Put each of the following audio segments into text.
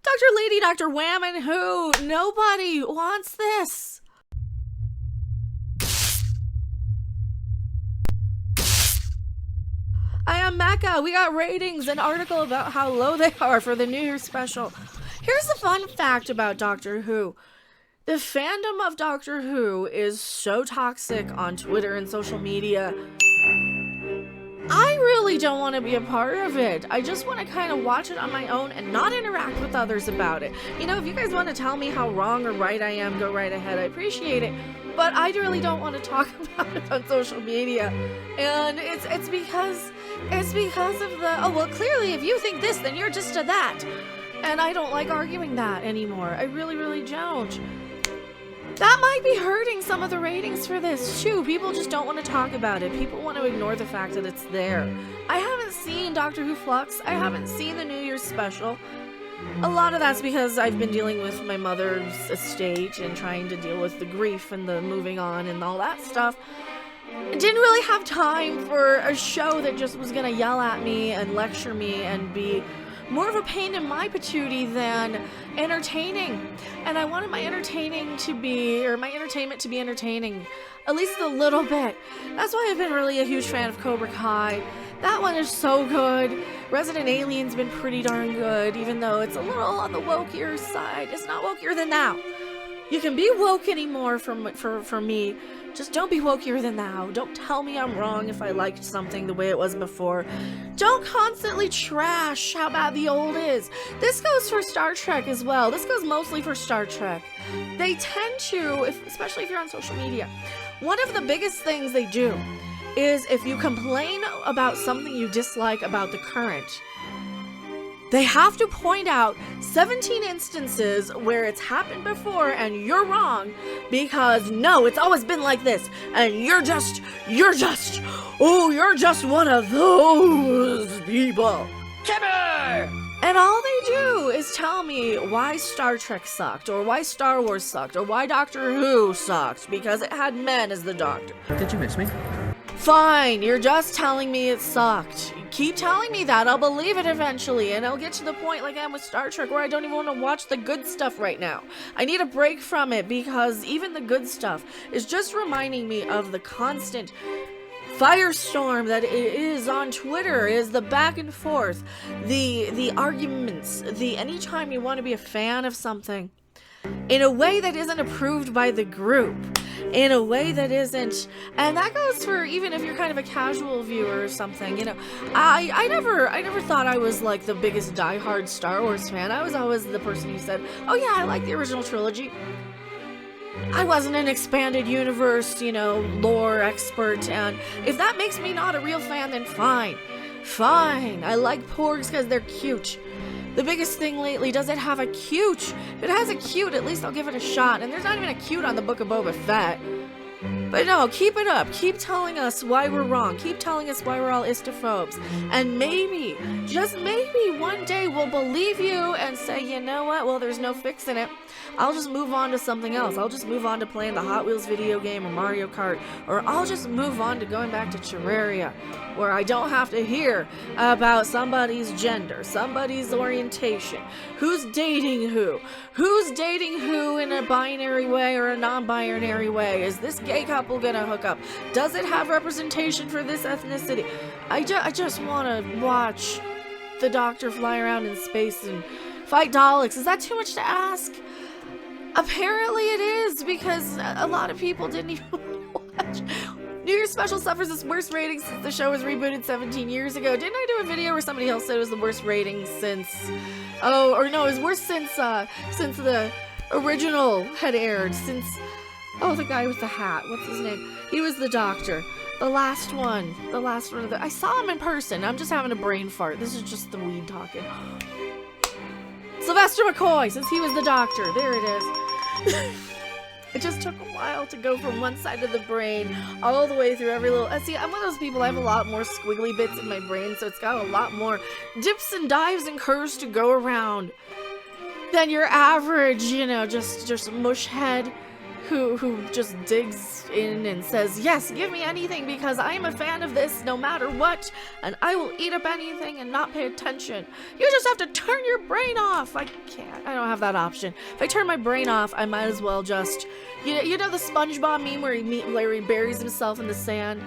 Dr. Lady, Dr. Wham, and who? Nobody wants this. I am Mecca. We got ratings, an article about how low they are for the New Year's special. Here's the fun fact about Doctor Who. The fandom of Doctor Who is so toxic on Twitter and social media. I really don't want to be a part of it. I just want to kind of watch it on my own and not interact with others about it. You know, if you guys want to tell me how wrong or right I am, go right ahead. I appreciate it. But I really don't want to talk about it on social media. And it's because of the, oh, well, clearly if you think this, then you're just a that. And I don't like arguing that anymore. I really, really don't. That might be hurting some of the ratings for this, too. People just don't want to talk about it. People want to ignore the fact that it's there. I haven't seen Doctor Who Flux. I haven't seen the New Year's special. A lot of that's because I've been dealing with my mother's estate and trying to deal with the grief and the moving on and all that stuff. I didn't really have time for a show that just was going to yell at me and lecture me and be more of a pain in my patootie than entertaining. And I wanted my entertainment to be entertaining, at least a little bit. That's why I've been really a huge fan of Cobra Kai. That one is so good. Resident Alien's been pretty darn good, even though it's a little on the wokier side. It's not wokier than thou. You can be woke anymore for me. Just don't be wokier than thou. Don't tell me I'm wrong if I liked something the way it was before. Don't constantly trash how bad the old is. This goes for Star Trek as well. This goes mostly for Star Trek. They tend to, especially if you're on social media, one of the biggest things they do is if you complain about something you dislike about the current, they have to point out 17 instances where it's happened before and you're wrong because no, it's always been like this and you're just one of those people. Kimmer! And all they do is tell me why Star Trek sucked or why Star Wars sucked or why Doctor Who sucked because it had men as the Doctor. Did you miss me? Fine, you're just telling me it sucked. Keep telling me that. I'll believe it eventually, and I'll get to the point like I am with Star Trek where I don't even want to watch the good stuff right now. I need a break from it because even the good stuff is just reminding me of the constant firestorm that it is on Twitter, is the back and forth, the arguments, the anytime you want to be a fan of something in a way that isn't approved by the group, in a way that isn't, and that goes for even if you're kind of a casual viewer or something, you know. I never thought I was like the biggest diehard Star Wars fan. I was always the person who said, oh yeah, I like the original trilogy. I wasn't an expanded universe, you know, lore expert, and if that makes me not a real fan, then fine. I like porgs because they're cute. The biggest thing lately, does it have a cute? If it has a cute, at least I'll give it a shot. And there's not even a cute on the Book of Boba Fett. But no, keep it up. Keep telling us why we're wrong. Keep telling us why we're all istophobes. And maybe, just maybe, one day we'll believe you and say, you know what? Well, there's no fixing it. I'll just move on to something else. I'll just move on to playing the Hot Wheels video game or Mario Kart. Or I'll just move on to going back to Terraria, where I don't have to hear about somebody's gender, somebody's orientation, who's dating who in a binary way or a non-binary way. Is this gay couple gonna hook up? Does it have representation for this ethnicity? I just want to watch the Doctor fly around in space and fight Daleks. Is that too much to ask? Apparently it is, because a lot of people didn't even watch. New Year's Special suffers its worst ratings since the show was rebooted 17 years ago. Didn't I do a video where somebody else said it was the worst rating since... Oh, or no, it was worse since the original had aired. Since... Oh, the guy with the hat. What's his name? He was the Doctor. The last one of the... I saw him in person. I'm just having a brain fart. This is just the weed talking. Sylvester McCoy, since he was the Doctor. There it is. It just took a while to go from one side of the brain all the way through every little... See, I'm one of those people, I have a lot more squiggly bits in my brain, so it's got a lot more dips and dives and curves to go around than your average, you know, just mush head who just digs in and says, yes, give me anything because I am a fan of this no matter what, and I will eat up anything and not pay attention. You just have to turn your brain off. I can't. I don't have that option. If I turn my brain off, I might as well just, you know the SpongeBob meme where he buries himself in the sand?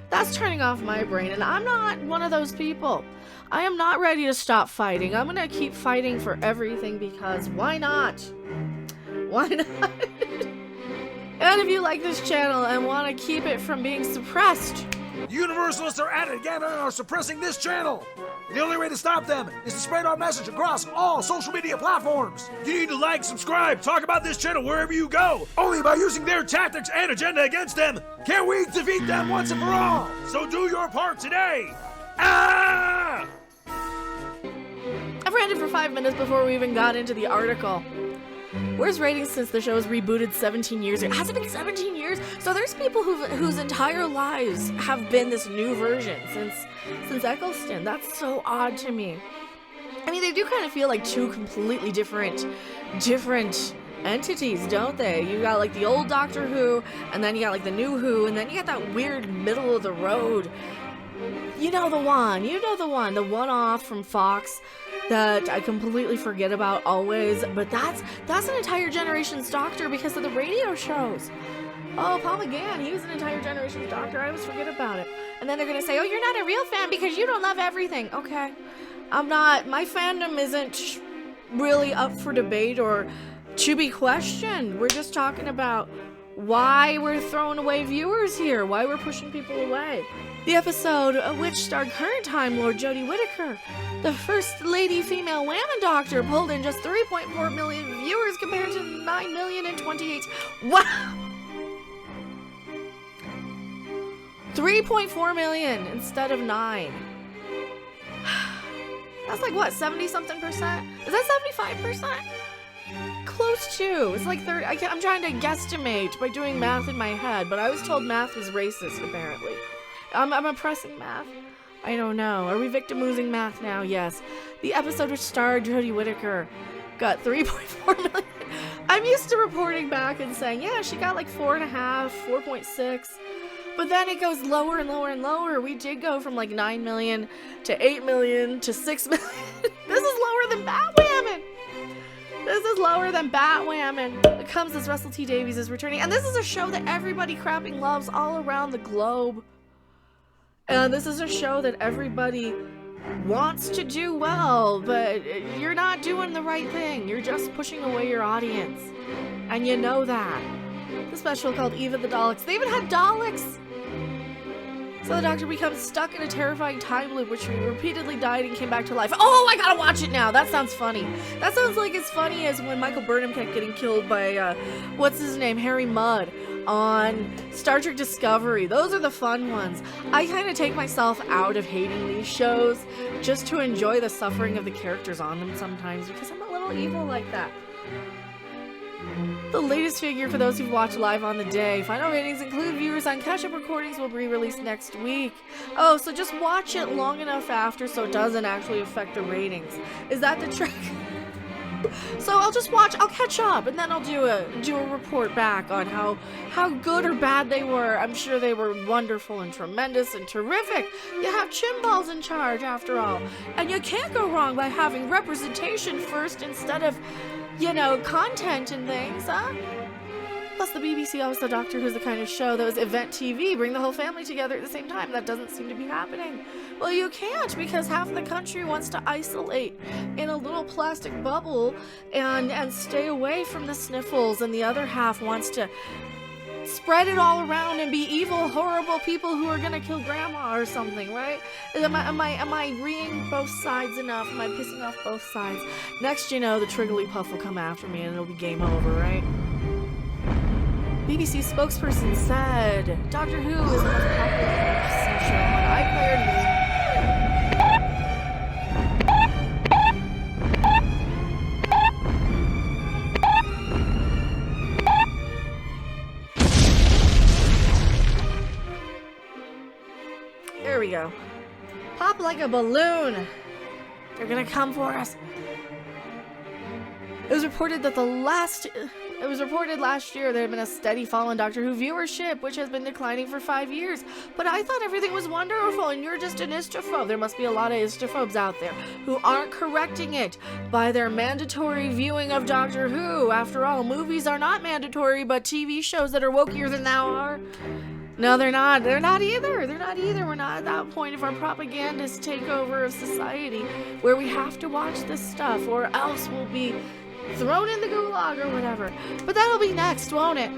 That's turning off my brain, and I'm not one of those people. I am not ready to stop fighting. I'm gonna keep fighting for everything because why not? Why not? And if you like this channel and want to keep it from being suppressed, Universalists are at it again and are suppressing this channel. The only way to stop them is to spread our message across all social media platforms. You need to like, subscribe, talk about this channel wherever you go. Only by using their tactics and agenda against them can we defeat them once and for all. So do your part today. Ah! I've ranted for 5 minutes before we even got into the article. Where's ratings since the show was rebooted 17 years ago? Has it been 17 years? So there's people whose entire lives have been this new version since Eccleston. That's so odd to me. I mean, they do kind of feel like two completely different entities, don't they? You got like the old Doctor Who, and then you got like the new Who, and then you got that weird middle of the road. You know the one off from Fox that I completely forget about always, but that's an entire generation's Doctor because of the radio shows. Oh, Paul McGann, he was an entire generation's Doctor. I always forget about it. And then they're gonna say, oh, you're not a real fan because you don't love everything. Okay, I'm not. My fandom isn't really up for debate or to be questioned. We're just talking about why we're throwing away viewers here, why we're pushing people away. The episode, which starred current Time Lord Jodie Whittaker, the first lady female Whammon Doctor, pulled in just 3.4 million viewers compared to 9 million in 2018. Wow! 3.4 million instead of 9. That's like what, 70-something percent? Is that 75%? Close to. It's like 30. I'm trying to guesstimate by doing math in my head, but I was told math was racist, apparently. I'm oppressing math. I don't know. Are we victimizing math now? Yes. The episode which starred Jodie Whittaker got 3.4 million. I'm used to reporting back and saying, yeah, she got like 4.5, 4.6. But then it goes lower and lower and lower. We did go from like 9 million to 8 million to 6 million. This is lower than Batwoman. This is lower than Batwoman. It comes as Russell T Davies is returning. And this is a show that everybody crapping loves all around the globe. And this is a show that everybody wants to do well, but you're not doing the right thing. You're just pushing away your audience. And you know that. The special called Eve of the Daleks. They even had Daleks! So the Doctor becomes stuck in a terrifying time loop, which repeatedly died and came back to life. Oh, I gotta watch it now! That sounds funny. That sounds like as funny as when Michael Burnham kept getting killed by, what's his name? Harry Mudd on Star Trek Discovery. Those are the fun ones. I kind of take myself out of hating these shows just to enjoy the suffering of the characters on them sometimes because I'm a little evil like that. The latest figure for those who've watched live on the day. Final ratings include viewers on catch-up recordings will be released next week. Oh, so just watch it long enough after so it doesn't actually affect the ratings. Is that the trick? So I'll just watch, I'll catch up, and then I'll do a report back on how good or bad they were. I'm sure they were wonderful and tremendous and terrific. You have Chinballs in charge after all. And you can't go wrong by having representation first instead of, you know, content and things, huh? Plus the BBC also Doctor Who's the kind of show that was event TV, bring the whole family together at the same time. That doesn't seem to be happening. Well, you can't because half of the country wants to isolate in a little plastic bubble and stay away from the sniffles, and the other half wants to spread it all around and be evil, horrible people who are gonna kill grandma or something, right? Am I reading both sides enough? Am I pissing off both sides? Next, you know, the Trigglypuff will come after me and it'll be game over, right? BBC spokesperson said, Doctor Who is the most popular show on iPlayer. There we go. Pop like a balloon. They're gonna come for us. It was reported that the last It was reported last year there had been a steady fall in Doctor Who viewership, which has been declining for 5 years. But I thought everything was wonderful, and you're just an istrophobe. There must be a lot of istrophobes out there who aren't correcting it by their mandatory viewing of Doctor Who. After all, movies are not mandatory, but TV shows that are wokier than thou are. No, they're not. They're not either. They're not either. We're not at that point of our propagandist takeover of society where we have to watch this stuff or else we'll be thrown in the gulag or whatever. But that'll be next, won't it?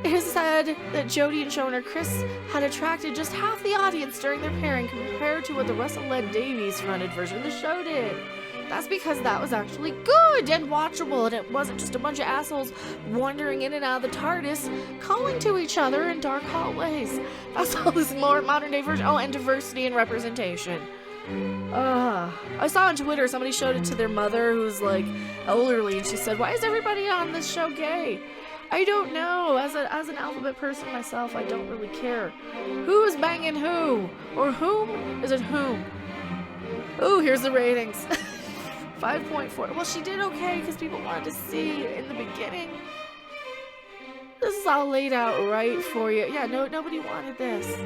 It is said that Jodie and showrunner Chris had attracted just half the audience during their pairing compared to what the Russell-led Davies-fronted version of the show did. That's because that was actually good and watchable, and it wasn't just a bunch of assholes wandering in and out of the TARDIS, calling to each other in dark hallways. That's all this more modern-day version. Oh, and diversity and representation. I saw on Twitter somebody showed it to their mother who's like elderly, and she said, "Why is everybody on this show gay?" I don't know. As an alphabet person myself, I don't really care. Who's banging who? Or whom? Is it whom? Ooh, here's the ratings. 5.4. Well, she did okay because people wanted to see in the beginning. This is all laid out right for you. Yeah, nobody wanted this.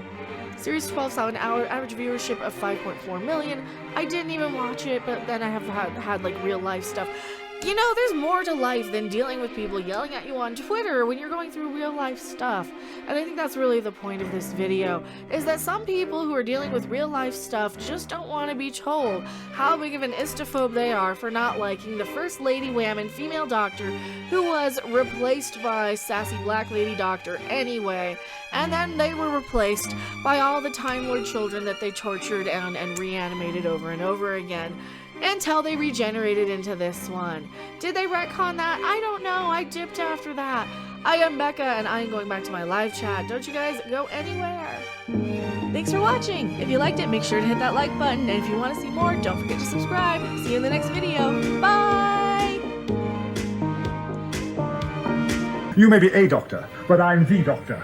Series 12 saw an average viewership of 5.4 million. I didn't even watch it, but then I have had like real life stuff. You know, there's more to life than dealing with people yelling at you on Twitter when you're going through real life stuff. And I think that's really the point of this video, is that some people who are dealing with real life stuff just don't want to be told how big of an istophobe they are for not liking the First Lady Whammon female doctor who was replaced by sassy black lady doctor anyway. And then they were replaced by all the Time Lord children that they tortured and reanimated over and over again, until they regenerated into this one. Did they retcon that? I don't know. I dipped after that. I am Becca, and I am going back to my live chat. Don't you guys go anywhere. Thanks for watching. If you liked it, make sure to hit that like button. And if you want to see more, don't forget to subscribe. See you in the next video. Bye! You may be a doctor, but I'm the doctor.